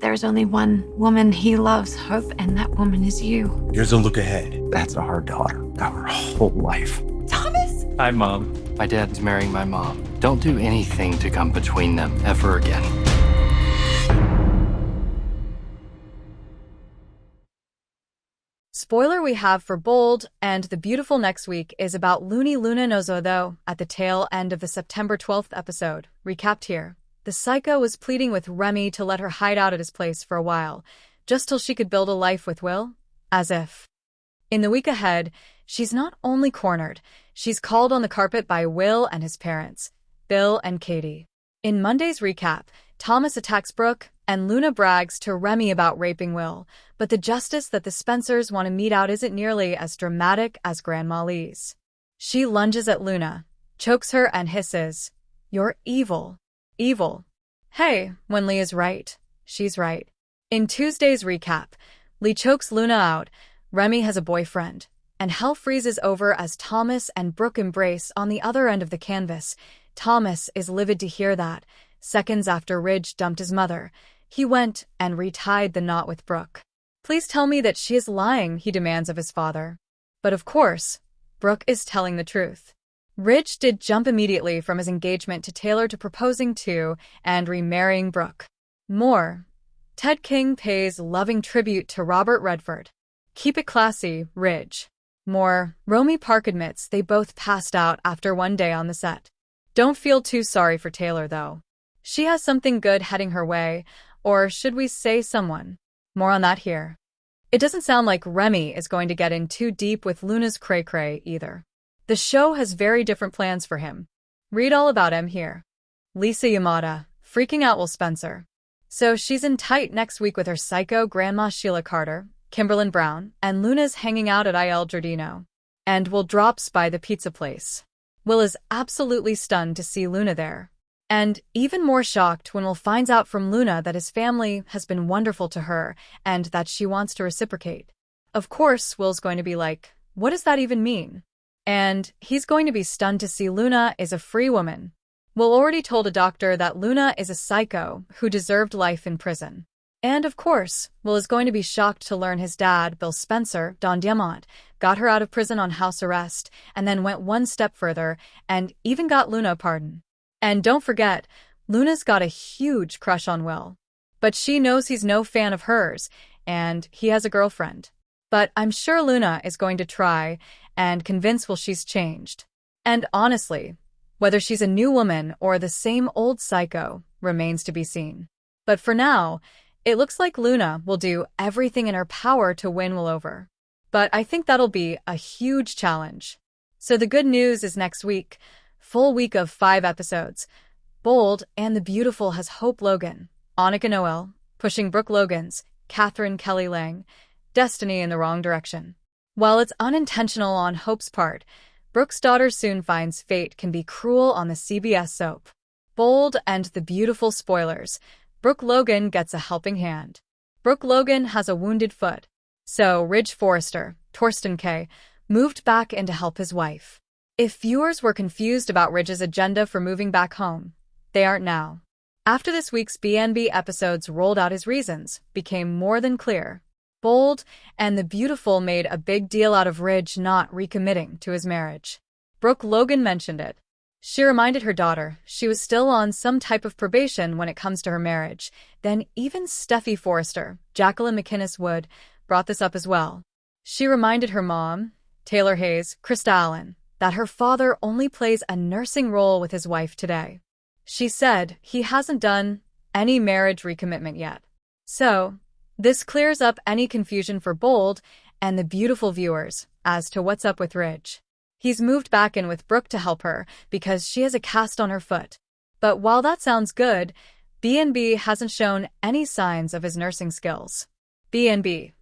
There's only one woman he loves, Hope, and that woman is you. Here's a look ahead. That's our daughter, our whole life. Thomas! Hi, Mom. My dad's marrying my mom. Don't do anything to come between them ever again. Spoiler we have for Bold and The Beautiful next week is about Looney Luna Nozodo at the tail end of the September 12th episode. Recapped here. The psycho was pleading with Remy to let her hide out at his place for a while, just till she could build a life with Will. As if. In the week ahead, she's not only cornered, she's called on the carpet by Will and his parents, Bill and Katie. In Monday's recap, Thomas attacks Brooke, and Luna brags to Remy about raping Will, but the justice that the Spencers want to mete out isn't nearly as dramatic as Grandma Lee's. She lunges at Luna, chokes her and hisses, "You're evil. Evil." Hey, when Lee is right, she's right. In Tuesday's recap, Lee chokes Luna out, Remy has a boyfriend, and hell freezes over as Thomas and Brooke embrace on the other end of the canvas. Thomas is livid to hear that. Seconds after Ridge dumped his mother, he went and retied the knot with Brooke. "Please tell me that she is lying," he demands of his father. But of course, Brooke is telling the truth. Ridge did jump immediately from his engagement to Taylor to proposing to and remarrying Brooke. More. Ted King pays loving tribute to Robert Redford. Keep it classy, Ridge. More. Romy Park admits they both passed out after one day on the set. Don't feel too sorry for Taylor, though. She has something good heading her way, or should we say someone? More on that here. It doesn't sound like Remy is going to get in too deep with Luna's cray-cray either. The show has very different plans for him. Read all about him here. Lisa Yamada, freaking out Will Spencer. So she's in tight next week with her psycho grandma Sheila Carter, Kimberlyn Brown, and Luna's hanging out at Il Giardino. And Will drops by the pizza place. Will is absolutely stunned to see Luna there. And even more shocked when Will finds out from Luna that his family has been wonderful to her and that she wants to reciprocate. Of course, Will's going to be like, what does that even mean? And he's going to be stunned to see Luna is a free woman. Will already told a doctor that Luna is a psycho who deserved life in prison. And of course, Will is going to be shocked to learn his dad, Bill Spencer, Don Diamont, got her out of prison on house arrest and then went one step further and even got Luna a pardon. And don't forget, Luna's got a huge crush on Will. But she knows he's no fan of hers, and he has a girlfriend. But I'm sure Luna is going to try and convince Will she's changed. And honestly, whether she's a new woman or the same old psycho remains to be seen. But for now, it looks like Luna will do everything in her power to win Will over. But I think that'll be a huge challenge. So the good news is next week, full week of 5 episodes. Bold and the Beautiful has Hope Logan, Annika Noel, pushing Brooke Logan's, Catherine Kelly Lang, destiny in the wrong direction. While it's unintentional on Hope's part, Brooke's daughter soon finds fate can be cruel on the CBS soap. Bold and the Beautiful spoilers. Brooke Logan gets a helping hand. Brooke Logan has a wounded foot. So Ridge Forrester, Torsten K., moved back in to help his wife. If viewers were confused about Ridge's agenda for moving back home, they aren't now. After this week's BNB episodes rolled out his reasons, became more than clear. Bold and the Beautiful made a big deal out of Ridge not recommitting to his marriage. Brooke Logan mentioned it. She reminded her daughter she was still on some type of probation when it comes to her marriage. Then even Steffi Forrester, Jacqueline McInnes Wood, brought this up as well. She reminded her mom, Taylor Hayes, Krista Allen, that her father only plays a nursing role with his wife today. She said he hasn't done any marriage recommitment yet. So, this clears up any confusion for Bold and the Beautiful viewers as to what's up with Ridge. He's moved back in with Brooke to help her because she has a cast on her foot. But while that sounds good, B&B hasn't shown any signs of his nursing skills. B&B.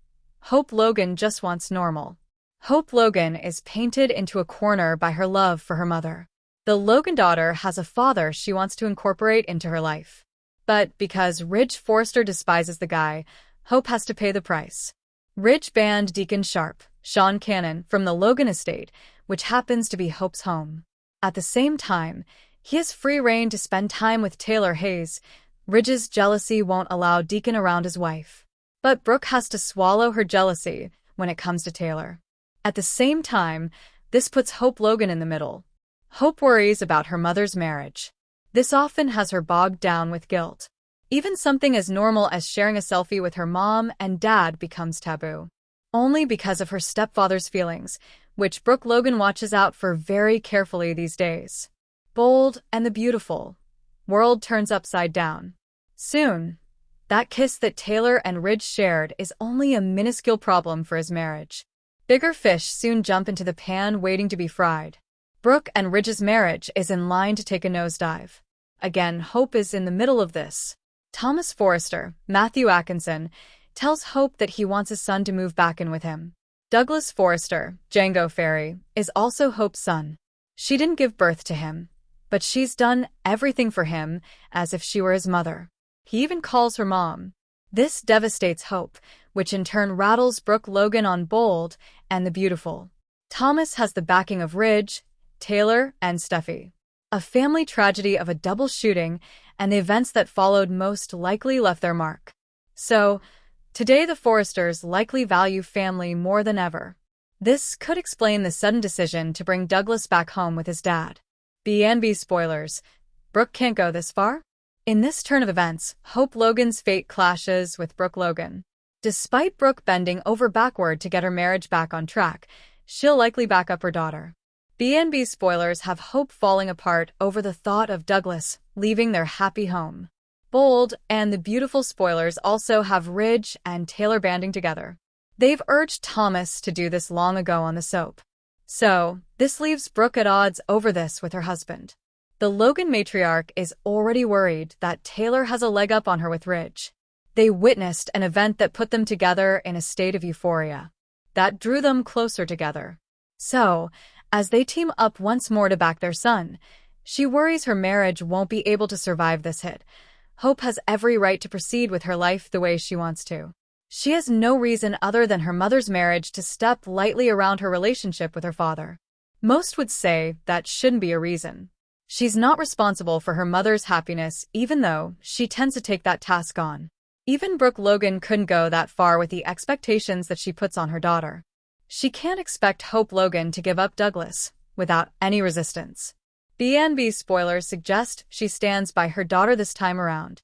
Hope Logan just wants normal. Hope Logan is painted into a corner by her love for her mother. The Logan daughter has a father she wants to incorporate into her life. But because Ridge Forrester despises the guy, Hope has to pay the price. Ridge banned Deacon Sharp, Sean Cannon, from the Logan estate, which happens to be Hope's home. At the same time, he has free reign to spend time with Taylor Hayes, Ridge's jealousy won't allow Deacon around his wife. But Brooke has to swallow her jealousy when it comes to Taylor. At the same time, this puts Hope Logan in the middle. Hope worries about her mother's marriage. This often has her bogged down with guilt. Even something as normal as sharing a selfie with her mom and dad becomes taboo. Only because of her stepfather's feelings, which Brooke Logan watches out for very carefully these days. Bold and the beautiful. World turns upside down. Soon, that kiss that Taylor and Ridge shared is only a minuscule problem for his marriage. Bigger fish soon jump into the pan waiting to be fried. Brooke and Ridge's marriage is in line to take a nosedive. Again, Hope is in the middle of this. Thomas Forrester, Matthew Atkinson, tells Hope that he wants his son to move back in with him. Douglas Forrester, Django Ferry, is also Hope's son. She didn't give birth to him, but she's done everything for him as if she were his mother. He even calls her mom. This devastates Hope, which in turn rattles Brooke Logan on Bold and the Beautiful. Thomas has the backing of Ridge, Taylor, and Steffi. A family tragedy of a double shooting and the events that followed most likely left their mark. So, today the Forresters likely value family more than ever. This could explain the sudden decision to bring Douglas back home with his dad. B&B spoilers. Brooke can't go this far? In this turn of events, Hope Logan's fate clashes with Brooke Logan. Despite Brooke bending over backward to get her marriage back on track, she'll likely back up her daughter. B&B spoilers have Hope falling apart over the thought of Douglas leaving their happy home. Bold and the Beautiful spoilers also have Ridge and Taylor banding together. They've urged Thomas to do this long ago on the soap. So, this leaves Brooke at odds over this with her husband. The Logan matriarch is already worried that Taylor has a leg up on her with Ridge. They witnessed an event that put them together in a state of euphoria. That drew them closer together. So, as they team up once more to back their son, she worries her marriage won't be able to survive this hit. Hope has every right to proceed with her life the way she wants to. She has no reason other than her mother's marriage to step lightly around her relationship with her father. Most would say that shouldn't be a reason. She's not responsible for her mother's happiness, even though she tends to take that task on. Even Brooke Logan couldn't go that far with the expectations that she puts on her daughter. She can't expect Hope Logan to give up Douglas without any resistance. B&B spoilers suggest she stands by her daughter this time around.